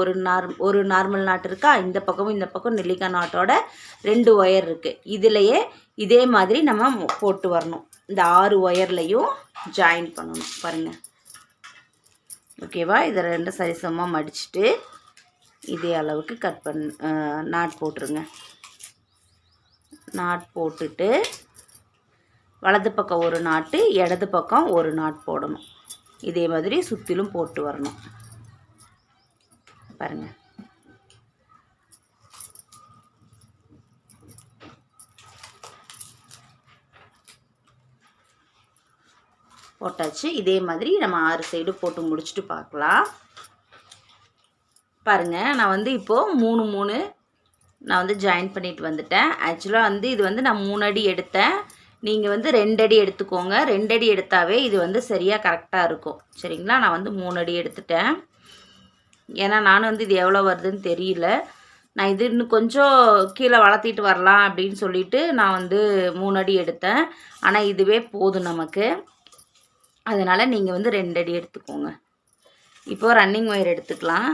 S1: ஒரு நார்மல் நாட் இருக்கா? இந்த பக்கம் நெல்லிக்காய் நாட்டோட 2 ஒயர் இருக்குது. இதுலேயே இதே மாதிரி நம்ம போட்டு வரணும். இந்த 6 ஒயர்லையும் ஜாயின் பண்ணணும் பாருங்கள். ஓகேவா? இதை 2 சரிசமமாக மடிச்சுட்டு இதே அளவுக்கு நாட் போட்டுருங்க. நாட் போட்டுட்டு வலது பக்கம் ஒரு நாட்டு, இடது பக்கம் ஒரு நாட் போடணும். இதே மாதிரி சுற்றிலும் போட்டு வரணும் பாருங்கள். போட்டாச்சு. இதே மாதிரி நம்ம 6 சைடு போட்டு முடிச்சுட்டு பார்க்கலாம். பாருங்கள், நான் வந்து இப்போது 3 நான் வந்து ஜாயின் பண்ணிட்டு வந்துட்டேன். ஆக்சுவலாக வந்து இது வந்து நான் 3 அடி எடுத்தேன். நீங்கள் வந்து 2 அடி எடுத்துக்கோங்க. 2 அடி எடுத்தாவே இது வந்து சரியாக கரெக்டாக இருக்கும், சரிங்களா? நான் வந்து 3 அடி எடுத்துட்டேன். ஏன்னா நானும் வந்து இது எவ்வளோ வருதுன்னு தெரியல. நான் இது இன்னும் கொஞ்சம் கீழே வளர்த்திட்டு வரலாம் அப்படின்னு சொல்லிட்டு நான் வந்து 3 அடி எடுத்தேன். ஆனால் இதுவே போதும் நமக்கு. அதனால் நீங்கள் வந்து 2 அடி எடுத்துக்கோங்க. இப்போது ரன்னிங் ஒயர் எடுத்துக்கலாம்.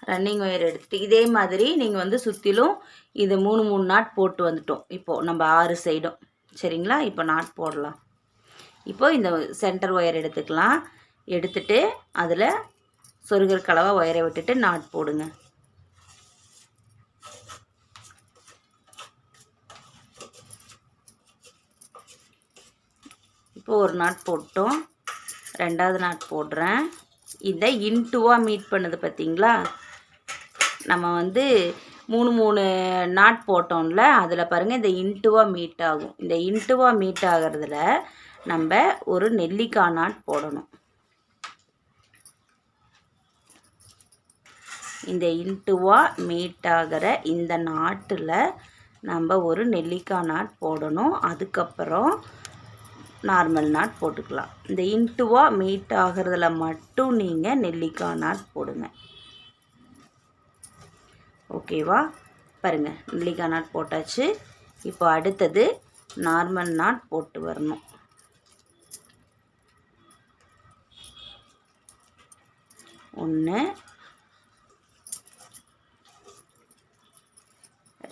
S1: ரன்னிங் ஒயர் எடுத்து இதே மாதிரி நீங்கள் வந்து சுற்றிலும் இது 3 நாட் போட்டு வந்துட்டோம். இப்போது நம்ம 6 சைடும், சரிங்களா? இப்போ நாட் போடலாம். இப்போது இந்த சென்டர் ஒயர் எடுத்துக்கலாம். எடுத்துட்டு அதில் சொருகிற கலவை ஒயரை விட்டுட்டு நாட் போடுங்க. இப்போது ஒரு நாட் போட்டோம். 2வது நாட் போடுறேன். இதை இன்ட்டுவாக மீட் பண்ணுது பார்த்தீங்களா? நம்ம வந்து 3 நாட் போட்டோம்ல, அதில் பாருங்கள் இந்த இன்ட்டுவாக மீட் ஆகும். இந்த இன்ட்டுவாக மீட் ஆகிறதுல நம்ம ஒரு நெல்லிக்காய் நாட் போடணும். இந்த இன்ட்டுவாக மீட் ஆகிற இந்த நாட்டில் நம்ம ஒரு நெல்லிக்காய் நாட் போடணும். அதுக்கப்புறம் நார்மல் நாட் போட்டுக்கலாம். இந்த இன்ட்டுவாக மீட் ஆகிறதுல மட்டும் நீங்கள் நெல்லிக்காய் நாட் போடுங்க. ஓகேவா? பாருங்கள், நெல்லிக்காய் நாட் போட்டாச்சு. இப்போ அடுத்தது நார்மல் நாட் போட்டு வரணும். ஒன்று,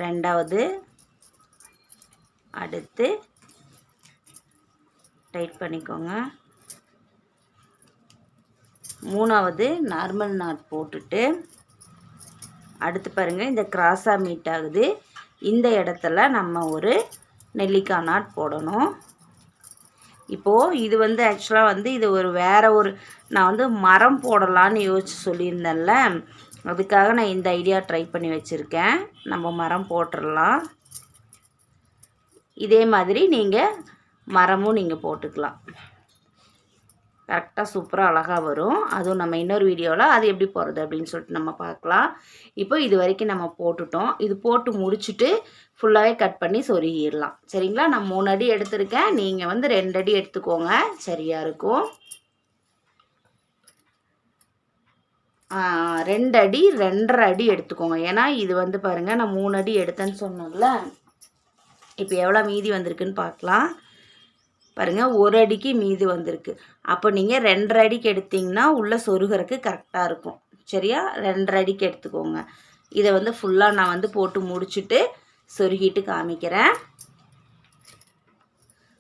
S1: 2வது, அடுத்து டைட் பண்ணிக்கோங்க. 3வது நார்மல் நாட் போட்டுட்டு அடுத்து பாருங்கள், இந்த கிராஸாக மீட் ஆகுது. இந்த இடத்துல நம்ம ஒரு நெல்லிக்காய் நாட் போடணும். இப்போது இது வந்து ஆக்சுவலாக வந்து இது வேறு ஒரு நான் வந்து மரம் போடலான்னு யோசிச்சு சொல்லியிருந்தேன்ல, அதுக்காக நான் இந்த ஐடியா ட்ரை பண்ணி வச்சுருக்கேன். நம்ம மரம் போட்டுடலாம். இதே மாதிரி நீங்கள் மரமும் நீங்கள் போட்டுக்கலாம். கரெக்டாக சூப்பராக அழகாக வரும். அதுவும் நம்ம இன்னொரு வீடியோவில் அது எப்படி போடுறது அப்படின்னு சொல்லிட்டு நம்ம பார்க்கலாம். இப்போ இது வரைக்கும் நம்ம போட்டுட்டோம். இது போட்டு முடிச்சுட்டு ஃபுல்லாகவே கட் பண்ணி சொருகிடலாம், சரிங்களா? நான் 3 அடி எடுத்திருக்கேன். நீங்கள் வந்து 2 அடி எடுத்துக்கோங்க, சரியாக இருக்கும். 2 அடி 2.5 அடி எடுத்துக்கோங்க. ஏன்னா இது வந்து பாருங்கள், நான் 3 அடி எடுத்தேன்னு சொன்னேன்ல. இப்போ எவ்வளோ மீதி வந்திருக்குன்னு பார்க்கலாம். பாருங்கள், 1 அடிக்கு மீதி வந்திருக்கு. அப்போ நீங்கள் 2.5 அடிக்கு எடுத்திங்கன்னா உள்ளே சொருகிறதுக்கு கரெக்டாக இருக்கும், சரியா? 2.5 அடிக்கு எடுத்துக்கோங்க. இதை வந்து ஃபுல்லாக நான் வந்து போட்டு முடிச்சுட்டு சொருகிட்டு காமிக்கிறேன்.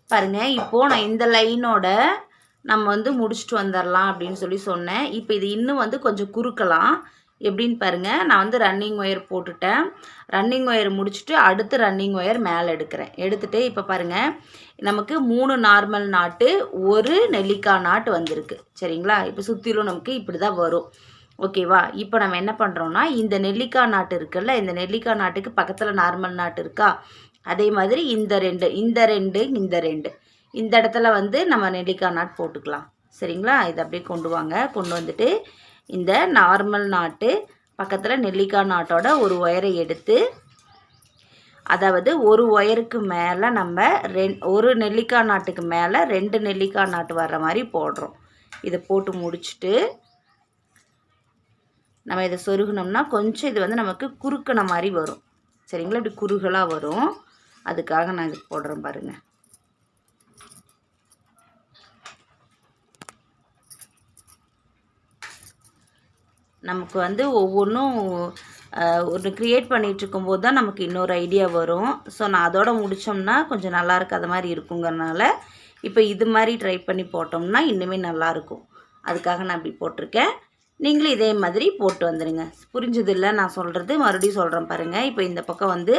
S1: பாருங்கள், இப்போது நான் இந்த லைனோட நம்ம வந்து முடிச்சுட்டு வந்துடலாம் அப்படின்னு சொல்லி சொன்னேன். இப்போ இது இன்னும் வந்து கொஞ்சம் குறுக்கலாம். எப்படின்னு பாருங்கள். நான் வந்து ரன்னிங் ஒயர் போட்டுட்டேன். ரன்னிங் ஒயர் முடிச்சுட்டு அடுத்து ரன்னிங் ஒயர் மேலே எடுக்கிறேன். எடுத்துகிட்டு இப்போ பாருங்கள், நமக்கு 3 நார்மல் நாட்டு, 1 நெல்லிக்காய் நாட்டு வந்திருக்கு. சரிங்களா? இப்போ சுற்றிலும் நமக்கு இப்படி தான் வரும். ஓகேவா? இப்போ நம்ம என்ன பண்ணுறோன்னா, இந்த நெல்லிக்காய் நாட்டு இருக்குல்ல, இந்த நெல்லிக்காய் நாட்டுக்கு பக்கத்தில் நார்மல் நாட்டு இருக்கா, அதே மாதிரி இந்த 2 இந்த இடத்துல வந்து நம்ம நெல்லிக்காய் நாட்டு போட்டுக்கலாம். சரிங்களா? இதை அப்படியே கொண்டு வாங்க. கொண்டு வந்துட்டு இந்த நார்மல் நாட்டு பக்கத்தில் நெல்லிக்காய் நாட்டோட ஒரு ஒயரை எடுத்து, அதாவது ஒரு ஒயருக்கு மேலே நம்ம ஒரு நெல்லிக்காய் நாட்டுக்கு மேலே 2 நெல்லிக்காய் நாட்டு வர்ற மாதிரி போடுறோம். இதை போட்டு முடிச்சுட்டு நம்ம இதை சொருகினோம்னா கொஞ்சம் இது வந்து நமக்கு குறுக்கின மாதிரி வரும். சரிங்களா? இப்படி குறுகலாக வரும். அதுக்காக நான் இது போடுறேன் பாருங்கள். நமக்கு வந்து ஒவ்வொன்றும் ஒன்று க்ரியேட் பண்ணிகிட்ருக்கும்போது தான் நமக்கு இன்னொரு ஐடியா வரும். ஸோ நான் அதோட முடித்தோம்னா கொஞ்சம் நல்லா இருக்காத மாதிரி இருக்குங்கிறனால இப்போ இது மாதிரி ட்ரை பண்ணி போட்டோம்னா இன்னுமே நல்லாயிருக்கும். அதுக்காக நான் இப்படி போட்டிருக்கேன். நீங்களும் இதே மாதிரி போட்டு வந்துடுங்க. புரிஞ்சது இல்லை நான் சொல்கிறது, மறுபடியும் சொல்கிறேன் பாருங்கள். இப்போ இந்த பக்கம் வந்து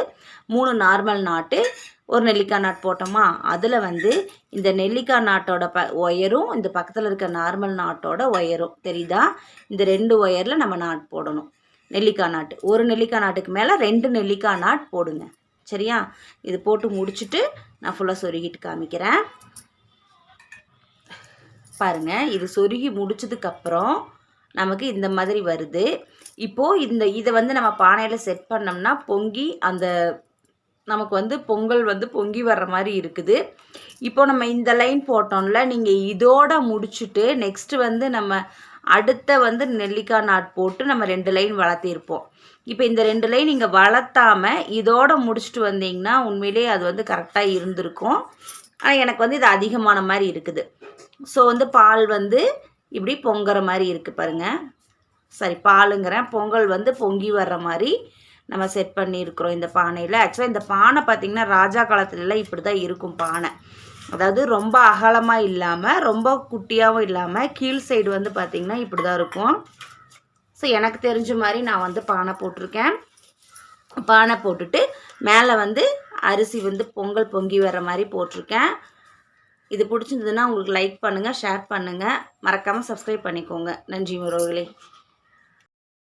S1: 3 நார்மல் நாட்டு, ஒரு நெல்லிக்காய் நாட் போட்டோமா, அதில் வந்து இந்த நெல்லிக்காய் நாட்டோட ஒயரும் இந்த பக்கத்தில் இருக்க நார்மல் நாட்டோட ஒயரும் தெரியுதா, இந்த 2 ஒயரில் நம்ம நாட் போடணும். நெல்லிக்காய் நாட்டு, ஒரு நெல்லிக்காய் நாட்டுக்கு மேலே 2 நெல்லிக்காய் நாட் போடுங்க. சரியா? இது போட்டு முடிச்சுட்டு நான் ஃபுல்லாக சொருகிட்டு காமிக்கிறேன் பாருங்கள். இது சொருகி முடிச்சதுக்கப்புறம் நமக்கு இந்த மாதிரி வருது. இப்போது இதை வந்து நம்ம பானையில் செட் பண்ணோம்னா பொங்கி அந்த நமக்கு வந்து பொங்கல் வந்து பொங்கி வர்ற மாதிரி இருக்குது. இப்போ நம்ம இந்த லைன் போட்டோம்ல, நீங்கள் இதோட முடிச்சுட்டு நெக்ஸ்ட்டு வந்து நம்ம அடுத்த வந்து நெல்லிக்காய் நாட் போட்டு நம்ம 2 லைன் வளர்த்திருப்போம். இப்போ இந்த 2 லைன் நீங்கள் வளர்த்தாமல் இதோட முடிச்சுட்டு வந்தீங்கன்னா உண்மையிலேயே அது வந்து கரெக்டாக இருந்திருக்கும். ஆனால் எனக்கு வந்து இது அதிகமான மாதிரி இருக்குது. ஸோ வந்து பால் வந்து இப்படி பொங்குற மாதிரி இருக்குது பாருங்கள். சரி, பாலுங்கிறேன், பொங்கல் வந்து பொங்கி வர்ற மாதிரி நம்ம செட் பண்ணியிருக்கிறோம் இந்த பானையில். ஆக்சுவலாக இந்த பானை பார்த்திங்கன்னா ராஜா காலத்துலலாம் இப்படி தான் இருக்கும் பானை. அதாவது ரொம்ப அகலமாக இல்லாமல் ரொம்ப குட்டியாகவும் இல்லாமல் கீழ் சைடு வந்து பார்த்திங்கன்னா இப்படி தான் இருக்கும். ஸோ எனக்கு தெரிஞ்ச மாதிரி நான் வந்து பானை போட்டிருக்கேன். பானை போட்டுட்டு மேலே வந்து அரிசி வந்து பொங்கல் பொங்கி வர்ற மாதிரி போட்டிருக்கேன். இது பிடிச்சிருந்ததுன்னா உங்களுக்கு லைக் பண்ணுங்கள், ஷேர் பண்ணுங்கள், மறக்காமல் சப்ஸ்கிரைப் பண்ணிக்கோங்க. நன்றி உறவுகளே.